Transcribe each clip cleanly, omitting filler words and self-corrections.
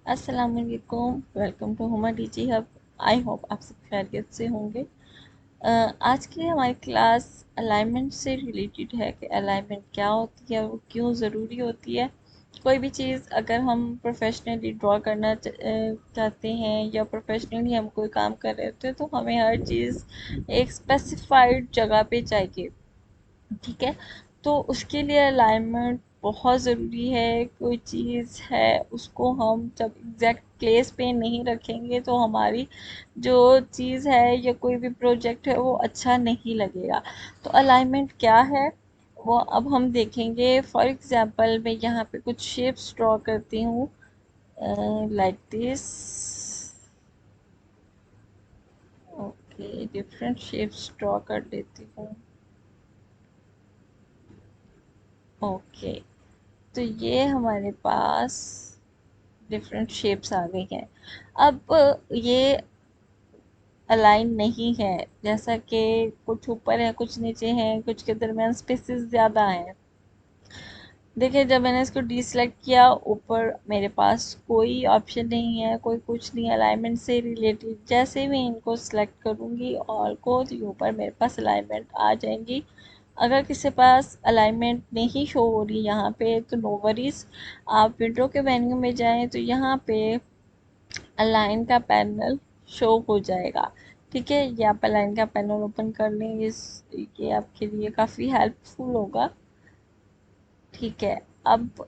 अस्सलाम वालेकुम, welcome to Huma DG hub. I hope आप सब खैरियत से होंगे। आज की हमारी क्लास अलाइनमेंट से रिलेटेड है कि अलाइनमेंट क्या होती है, वो क्यों ज़रूरी होती है। कोई भी चीज़ अगर हम प्रोफेशनली ड्रॉ करना चाहते हैं या प्रोफेशनली हम कोई काम कर रहे होते हैं तो हमें हर चीज़ एक स्पेसिफाइड जगह पे चाहिए। ठीक है, तो उसके लिए अलाइनमेंट बहुत ज़रूरी है। कोई चीज़ है उसको हम जब एग्जैक्ट प्लेस पे नहीं रखेंगे तो हमारी जो चीज़ है या कोई भी प्रोजेक्ट है वो अच्छा नहीं लगेगा। तो अलाइनमेंट क्या है वो अब हम देखेंगे। फॉर एग्जांपल मैं यहाँ पे कुछ शेप्स ड्रॉ करती हूँ like this. Okay, different shapes draw कर लेती हूँ। ओके, तो ये हमारे पास डिफरेंट शेप्स आ गई हैं। अब ये अलाइन नहीं है, जैसा कि कुछ ऊपर है कुछ नीचे हैं, कुछ के दरमियान स्पेसेस ज़्यादा हैं। देखिए, जब मैंने इसको डीसेलेक्ट किया ऊपर मेरे पास कोई ऑप्शन नहीं है, कोई कुछ नहीं अलाइनमेंट से रिलेटेड। जैसे मैं इनको सिलेक्ट करूँगी और को तो ऊपर मेरे पास अलाइनमेंट आ जाएंगी। अगर किसी पास अलाइनमेंट नहीं शो हो रही यहाँ पे तो नो वरीज, आप विंडो के मेन्यू में जाएं तो यहाँ पे अलाइन का पैनल शो हो जाएगा। ठीक है, ये आप अलाइन का पैनल ओपन कर लें, इस ये आपके लिए काफ़ी हेल्पफुल होगा। ठीक है, अब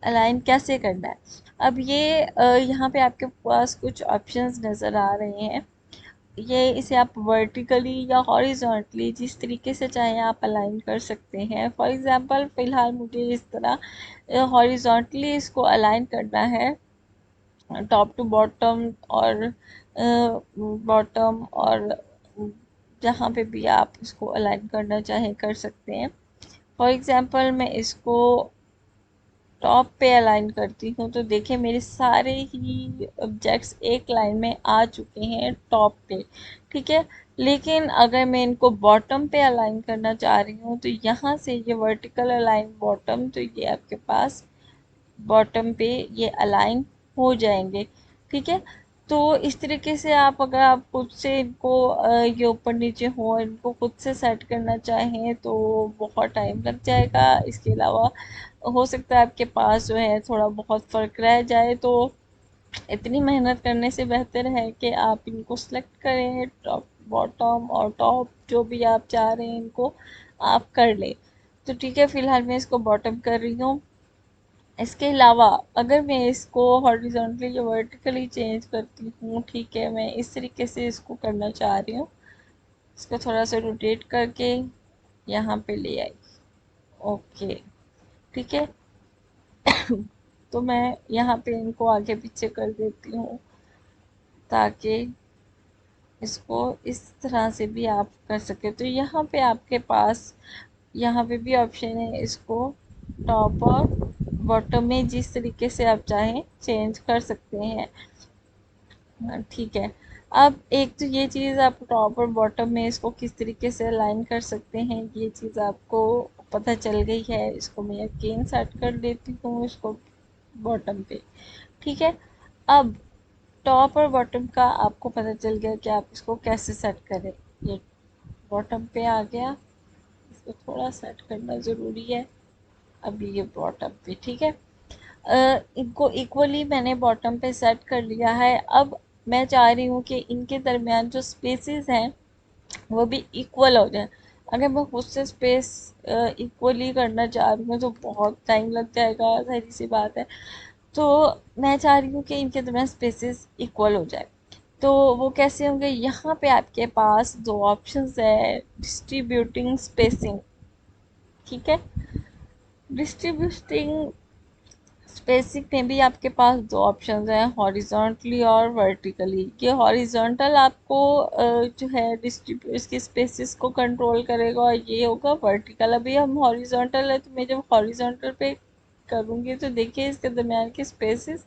अलाइन कैसे करना है। अब ये यहाँ पे आपके पास कुछ ऑप्शंस नज़र आ रहे हैं। ये इसे आप वर्टिकली या हॉरिजॉन्टली जिस तरीके से चाहें आप अलाइन कर सकते हैं। फॉर एग्जांपल फ़िलहाल मुझे इस तरह हॉरिजॉन्टली इसको अलाइन करना है, टॉप टू बॉटम और बॉटम और जहाँ पे भी आप इसको अलाइन करना चाहें कर सकते हैं। फॉर एग्जांपल मैं इसको टॉप पे अलाइन करती हूँ तो देखिए मेरे सारे ही ऑब्जेक्ट्स एक लाइन में आ चुके हैं टॉप पे। ठीक है, लेकिन अगर मैं इनको बॉटम पे अलाइन करना चाह रही हूँ तो यहाँ से ये वर्टिकल अलाइन बॉटम, तो ये आपके पास बॉटम पे ये अलाइन हो जाएंगे। ठीक है, तो इस तरीके से आप अगर आप खुद से इनको ये ऊपर नीचे हो इनको खुद से सेट करना चाहें तो बहुत टाइम लग जाएगा। इसके अलावा हो सकता है आपके पास जो है थोड़ा बहुत फ़र्क रह जाए, तो इतनी मेहनत करने से बेहतर है कि आप इनको सेलेक्ट करें, टॉप बॉटम और टॉप जो भी आप चाह रहे हैं इनको आप कर लें। तो ठीक है, फ़िलहाल मैं इसको बॉटम कर रही हूँ। इसके अलावा अगर मैं इसको हॉरिजॉन्टली या वर्टिकली चेंज करती हूँ, ठीक है, मैं इस तरीके से इसको करना चाह रही हूँ। इसको थोड़ा सा रोटेट करके यहाँ पे ले आई। ओके, ठीक है। तो मैं यहाँ पे इनको आगे पीछे कर देती हूँ ताकि इसको इस तरह से भी आप कर सकें। तो यहाँ पे आपके पास यहाँ पे भी ऑप्शन है, इसको टॉप और बॉटम में जिस तरीके से आप चाहें चेंज कर सकते हैं। हाँ, ठीक है। अब एक तो ये चीज़ आप टॉप और बॉटम में इसको किस तरीके से अलाइन कर सकते हैं ये चीज़ आपको पता चल गई है। इसको मैं अगेन सेट कर देती हूँ इसको बॉटम पे। ठीक है, अब टॉप और बॉटम का आपको पता चल गया कि आप इसको कैसे सेट करें। ये बॉटम पे आ गया, इसको थोड़ा सेट करना ज़रूरी है। अभी ये बॉटम पे, ठीक है। इनको इक्वली मैंने बॉटम पे सेट कर लिया है। अब मैं चाह रही हूँ कि इनके दरमियान जो स्पेसेस हैं वो भी इक्वल हो जाए। अगर मैं खुद से स्पेस इक्वली करना चाह रही हूँ तो बहुत टाइम लग जाएगा, सारी सी बात है। तो मैं चाह रही हूँ कि इनके दरमियान स्पेसेस इक्वल हो जाए। तो वो कैसे होंगे, यहाँ पे आपके पास दो ऑप्शंस है, डिस्ट्रीब्यूटिंग स्पेसिंग। ठीक है, डिस्ट्रीब्यूटिंग स्पेसिंग में भी आपके पास दो ऑप्शंस हैं, हॉरिजॉन्टली और वर्टिकली। ये हॉरिजॉन्टल आपको जो है डिस्ट्रीब्यूट इसके स्पेसिस को कंट्रोल करेगा और ये होगा वर्टिकल। अभी हम हॉरिजॉन्टल है तो मैं जब हॉरिजॉन्टल पे करूँगी तो देखिए इसके दरमियान की स्पेसिस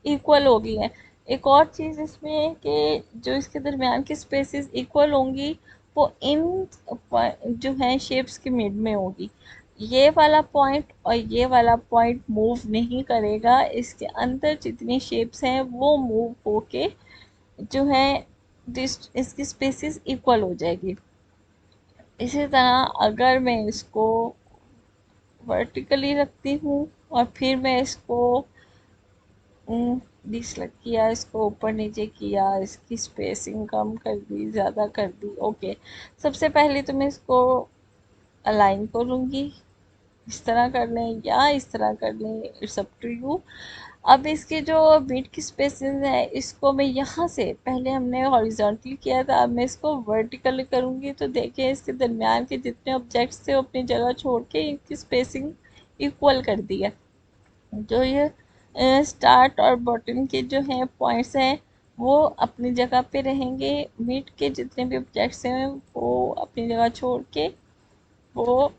इक्वल हो गई हैं। एक और चीज़ इसमें है कि जो इसके दरमियान की स्पेसिस इक्वल होंगी वो इन जो हैं शेप्स के मिड में होगी। ये वाला पॉइंट और ये वाला पॉइंट मूव नहीं करेगा, इसके अंदर जितनी शेप्स हैं वो मूव होके जो है इसकी स्पेसिस इक्वल हो जाएगी। इसी तरह अगर मैं इसको वर्टिकली रखती हूँ और फिर मैं इसको डिसलेक्ट किया, इसको ऊपर नीचे किया, इसकी स्पेसिंग कम कर दी, ज़्यादा कर दी, ओके। सबसे पहले तो मैं इसको अलाइन करूँगी, इस तरह कर लें या इस तरह कर लें, इट्स अप टू यू। अब इसके जो बीट की स्पेसेस है इसको मैं यहाँ से, पहले हमने हॉरिजॉन्टली किया था, अब मैं इसको वर्टिकली करूँगी। तो देखिए इसके दरमियान के जितने ऑब्जेक्ट्स थे वो अपनी जगह छोड़ के इनकी स्पेसिंग इक्वल कर दी है। जो ये स्टार्ट और बॉटम के जो हैं पॉइंट्स हैं वो अपनी जगह पे रहेंगे, मिड के जितने भी ऑब्जेक्ट्स हैं वो अपनी जगह छोड़ के वो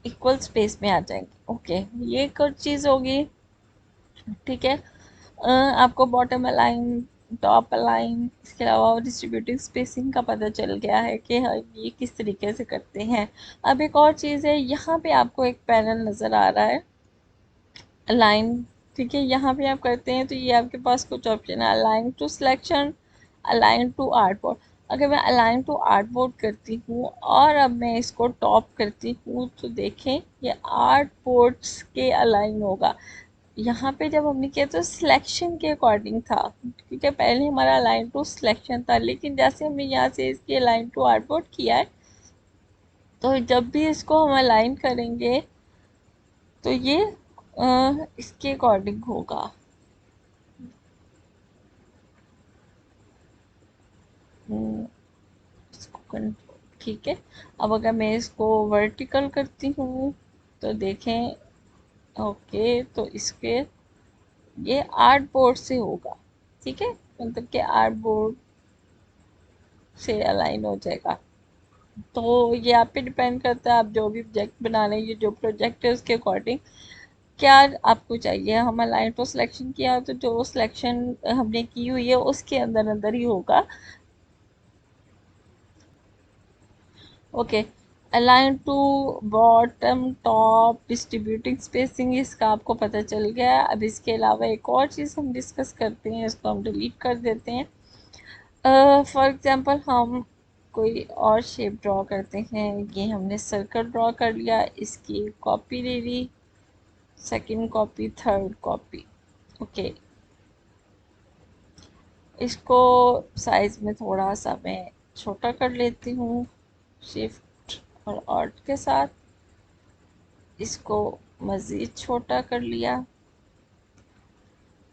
इक्वल स्पेस में आ जाएंगे, ओके। ये कुछ चीज़ होगी, ठीक है। आपको बॉटम अलाइन, टॉप अलाइन, इसके अलावा डिस्ट्रीब्यूटिव स्पेसिंग का पता चल गया है कि हाँ ये किस तरीके से करते हैं। अब एक और चीज़ है, यहाँ पे आपको एक पैनल नज़र आ रहा है अलाइन, ठीक है। यहाँ पे आप करते हैं तो ये आपके पास कुछ ऑप्शन है, align to selection, align to artboard. अगर मैं अलाइन टू आर्टबोर्ड करती हूँ और अब मैं इसको टॉप करती हूँ तो देखें ये आर्टबोर्ड्स के अलाइन होगा। यहाँ पे जब हमने किया तो सिलेक्शन के अकॉर्डिंग था, ठीक है। पहले हमारा अलाइन टू सिलेक्शन था, लेकिन जैसे हमने यहाँ से इसकी अलाइन टू आर्टबोर्ड किया है तो जब भी इसको हम अलाइन करेंगे तो ये इसके अकॉर्डिंग होगा। हम्म, इसको ठीक है। अब अगर मैं इसको वर्टिकल करती हूँ तो देखें, ओके, तो इसके ये आर्ट बोर्ड से होगा, ठीक है। मतलब कि आर्ट बोर्ड से अलाइन हो जाएगा। तो ये आप पे डिपेंड करता है, आप जो भी प्रोजेक्ट बना रहे हैं, ये जो प्रोजेक्ट है उसके अकॉर्डिंग क्या आपको चाहिए। हम अलाइन तो सिलेक्शन किया तो जो सिलेक्शन हमने की हुई है उसके अंदर अंदर ही होगा, okay. Align to bottom top distributing spacing इसका आपको पता चल गया है। अब इसके अलावा एक और चीज़ हम डिस्कस करते हैं, इसको हम डिलीट कर देते हैं। फॉर एग्जांपल हम कोई और शेप ड्रॉ करते हैं, ये हमने सर्कल ड्रॉ कर लिया, इसकी कॉपी ले ली, second copy, third copy, okay. इसको साइज में थोड़ा सा मैं छोटा कर लेती हूँ, शिफ्ट और ऑल्ट के साथ इसको मज़ीद छोटा कर लिया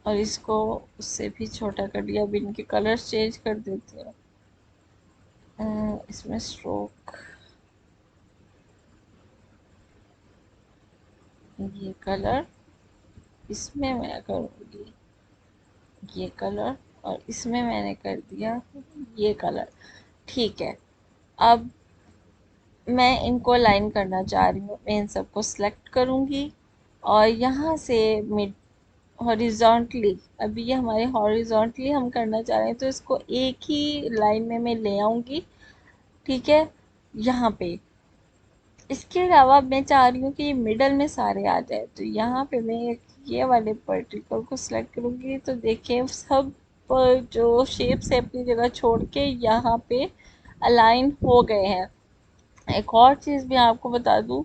और इसको उससे भी छोटा कर लिया। अब इनके कलर्स चेंज कर देती हूँ, इसमें स्ट्रोक, ये कलर, इसमें मैं करूँगी ये कलर और इसमें मैंने कर दिया ये कलर, ठीक है। अब मैं इनको अलाइन करना चाह रही हूँ, मैं इन सबको सिलेक्ट करूँगी और यहाँ से मिड हॉरिजॉन्टली, अभी ये हमारे हॉरिजॉन्टली हम करना चाह रहे हैं तो इसको एक ही लाइन में मैं ले आऊँगी, ठीक है, यहाँ पे। इसके अलावा मैं चाह रही हूँ कि ये मिडल में सारे आ जाए, तो यहाँ पे मैं ये वाले पर्टिकल को सिलेक्ट करूँगी तो देखिए सब जो शेप्स है अपनी जगह छोड़ के यहाँ पे अलाइन हो गए हैं। एक और चीज़ मैं आपको बता दूं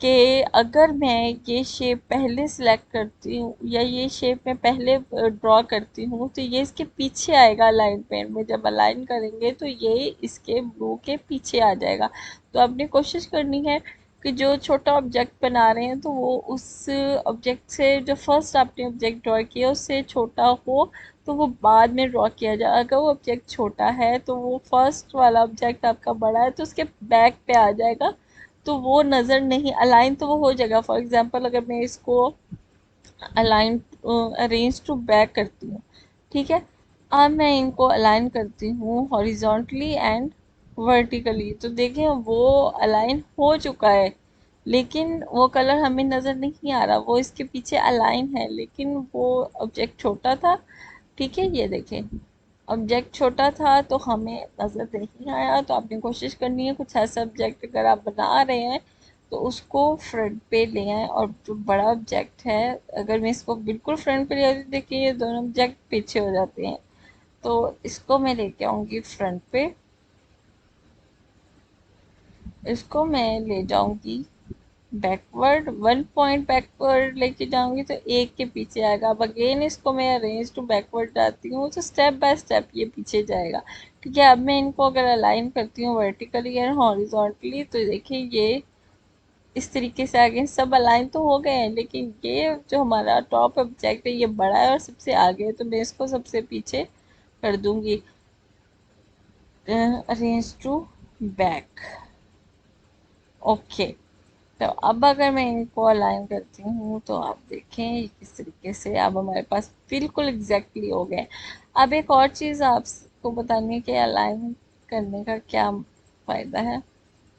कि अगर मैं ये शेप पहले सिलेक्ट करती हूँ या ये शेप मैं पहले ड्रॉ करती हूँ तो ये इसके पीछे आएगा अलाइन पेन में, जब अलाइन करेंगे तो ये इसके ब्लू के पीछे आ जाएगा। तो आपने कोशिश करनी है कि जो छोटा ऑब्जेक्ट बना रहे हैं तो वो उस ऑब्जेक्ट से, जो फर्स्ट आपने ऑब्जेक्ट ड्रॉ किया उससे छोटा हो तो वो बाद में ड्रॉ किया जाए। अगर वो ऑब्जेक्ट छोटा है तो वो फर्स्ट वाला ऑब्जेक्ट आपका बड़ा है तो उसके बैक पे आ जाएगा, तो वो नज़र नहीं, अलाइन तो वो हो जाएगा। फॉर एग्जांपल अगर मैं इसको अलाइन अरेंज टू बैक करती हूँ, ठीक है। अब मैं इनको अलाइन करती हूँ हॉरिजॉन्टली एंड वर्टिकली, तो देखें वो अलाइन हो चुका है, लेकिन वो कलर हमें नज़र नहीं आ रहा, वो इसके पीछे अलाइन है लेकिन वो ऑब्जेक्ट छोटा था, ठीक है। ये देखें ऑब्जेक्ट छोटा था तो हमें नज़र नहीं आया, तो आपने कोशिश करनी है कुछ ऐसा ऑब्जेक्ट अगर आप बना रहे हैं तो उसको फ्रंट पे ले आए। और जो बड़ा ऑब्जेक्ट है, अगर मैं इसको बिल्कुल फ्रंट पे ले आती, देखिए ये दोनों ऑब्जेक्ट पीछे हो जाते हैं। तो इसको मैं लेके आऊंगी फ्रंट पे, इसको मैं ले जाऊंगी बैकवर्ड, 1 पॉइंट बैकवर्ड लेके जाऊंगी तो एक के पीछे आएगा। अब अगेन इसको मैं अरेंज टू बैकवर्ड जाती हूँ तो स्टेप बाय स्टेप ये पीछे जाएगा। ठीक है, अब मैं इनको अगर अलाइन करती हूँ वर्टिकली एंड हॉरिजॉन्टली तो देखिए ये इस तरीके से आगे सब अलाइन तो हो गए हैं, लेकिन ये जो हमारा टॉप ऑब्जेक्ट है ये बड़ा है और सबसे आगे है, तो मैं इसको सबसे पीछे कर दूंगी, अरेंज टू बैक। ओके, तो अब अगर मैं इनको अलाइन करती हूँ तो आप देखें किस तरीके से अब हमारे पास बिल्कुल एग्जैक्टली हो गए। अब एक और चीज़ आपको बतानी है कि अलाइन करने का क्या फ़ायदा है।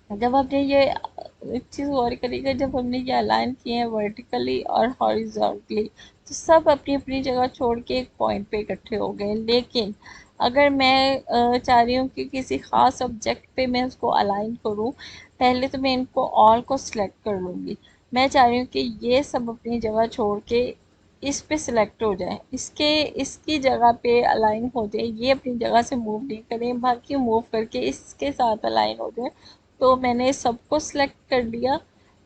जब आपने ये एक चीज़ गौर करिएगा, जब हमने ये अलाइन किए हैं वर्टिकली और हॉरिजॉन्टली तो सब अपनी अपनी जगह छोड़ के एक पॉइंट पे इकट्ठे हो गए। लेकिन अगर मैं चाह रही हूँ कि किसी ख़ास ऑब्जेक्ट पे मैं उसको अलाइन करूँ, पहले तो मैं इनको ऑल को सिलेक्ट कर लूँगी। मैं चाह रही हूँ कि ये सब अपनी जगह छोड़ के इस पे सिलेक्ट हो जाए, इसकी जगह पे अलाइन हो जाए, ये अपनी जगह से मूव नहीं करें, बाकी मूव करके इसके साथ अलाइन हो जाए। तो मैंने सबको सिलेक्ट कर लिया।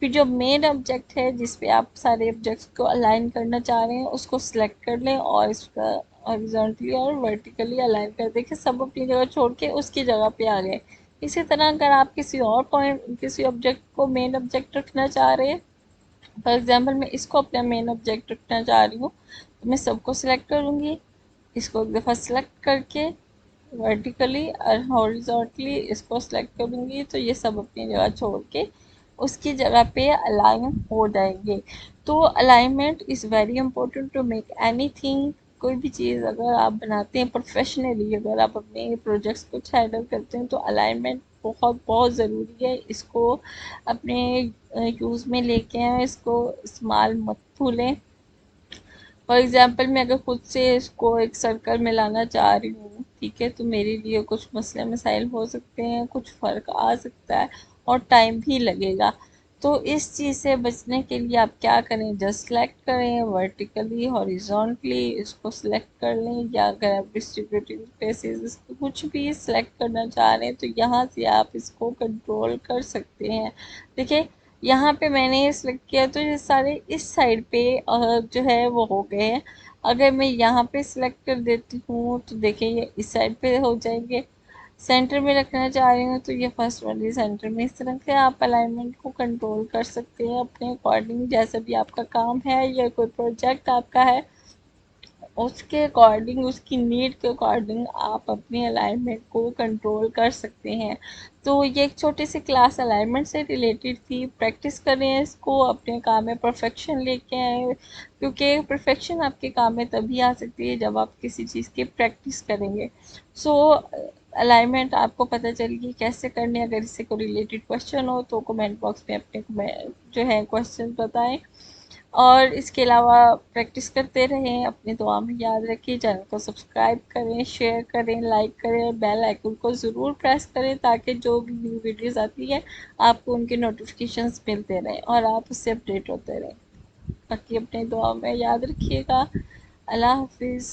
फिर जो मेन ऑब्जेक्ट है जिस पे आप सारे ऑब्जेक्ट्स को अलाइन करना चाह रहे हैं उसको सिलेक्ट कर लें और इसका हॉरिजॉन्टली और वर्टिकली अलाइन कर दें कि सब अपनी जगह छोड़ के उसकी जगह पे आ गए। इसी तरह अगर आप किसी और पॉइंट किसी ऑब्जेक्ट को मेन ऑब्जेक्ट रखना चाह रहे हैं, फॉर एग्जांपल मैं इसको अपना मेन ऑब्जेक्ट रखना चाह रही हूँ, तो मैं सबको सिलेक्ट करूँगी, इसको एक दफ़ा सिलेक्ट करके वर्टिकली और हॉरिजॉन्टली इसको सिलेक्ट करूँगी तो ये सब अपनी जगह छोड़ के उसकी जगह पे अलाइन हो जाएंगे। तो alignment is very important to make anything. कोई भी चीज़ अगर आप बनाते हैं प्रोफेशनली, अगर आप अपने प्रोजेक्ट्स कुछ हैंडल करते हैं तो अलाइनमेंट बहुत बहुत ज़रूरी है। इसको अपने यूज़ में लेके आएँ, इसको इस्तेमाल मत भूलें। फॉर एग्जांपल मैं अगर खुद से इसको एक सर्कल में लाना चाह रही हूँ, ठीक है, तो मेरे लिए कुछ मसले मसाइल हो सकते हैं, कुछ फ़र्क आ सकता है और टाइम भी लगेगा। तो इस चीज़ से बचने के लिए आप क्या करें, जस्ट सेलेक्ट करें वर्टिकली हॉरिजॉन्टली, इसको सिलेक्ट कर लें, या अगर आप डिस्ट्रीब्यूटिव स्पेसेस इसको कुछ भी सिलेक्ट करना चाह रहे हैं तो यहाँ से आप इसको कंट्रोल कर सकते हैं। देखिए यहाँ पे मैंने ये सिलेक्ट किया तो ये सारे इस साइड पे जो है वो हो गए हैं। अगर मैं यहाँ पे सिलेक्ट कर देती हूँ तो देखिए ये इस साइड पे हो जाएंगे। सेंटर में रखना चाह रही हूँ तो ये फर्स्ट वाली सेंटर में। इस तरह से आप अलाइनमेंट को कंट्रोल कर सकते हैं अपने अकॉर्डिंग, जैसा भी आपका काम है या कोई प्रोजेक्ट आपका है उसके अकॉर्डिंग, उसकी नीड के अकॉर्डिंग आप अपनी अलाइनमेंट को कंट्रोल कर सकते हैं। तो ये एक छोटी सी क्लास अलाइनमेंट से रिलेटेड थी। प्रैक्टिस करें इसको, अपने काम में परफेक्शन लेके आए, क्योंकि परफेक्शन आपके काम में तभी आ सकती है जब आप किसी चीज़ की प्रैक्टिस करेंगे। सो अलाइनमेंट आपको पता चलेगी कैसे करनी है। अगर इससे कोई रिलेटेड क्वेश्चन हो तो कमेंट बॉक्स में अपने जो है क्वेश्चन बताएं। और इसके अलावा प्रैक्टिस करते रहें, अपनी दुआ में याद रखिए, चैनल को सब्सक्राइब करें, शेयर करें, लाइक करें और बेल आइकन को ज़रूर प्रेस करें ताकि जो भी न्यू वीडियोस आती है आपको उनके नोटिफिकेशंस मिलते रहें और आप उससे अपडेट होते रहें। बाकी अपनी दुआ में याद रखिएगा। अल्लाह हाफिज़।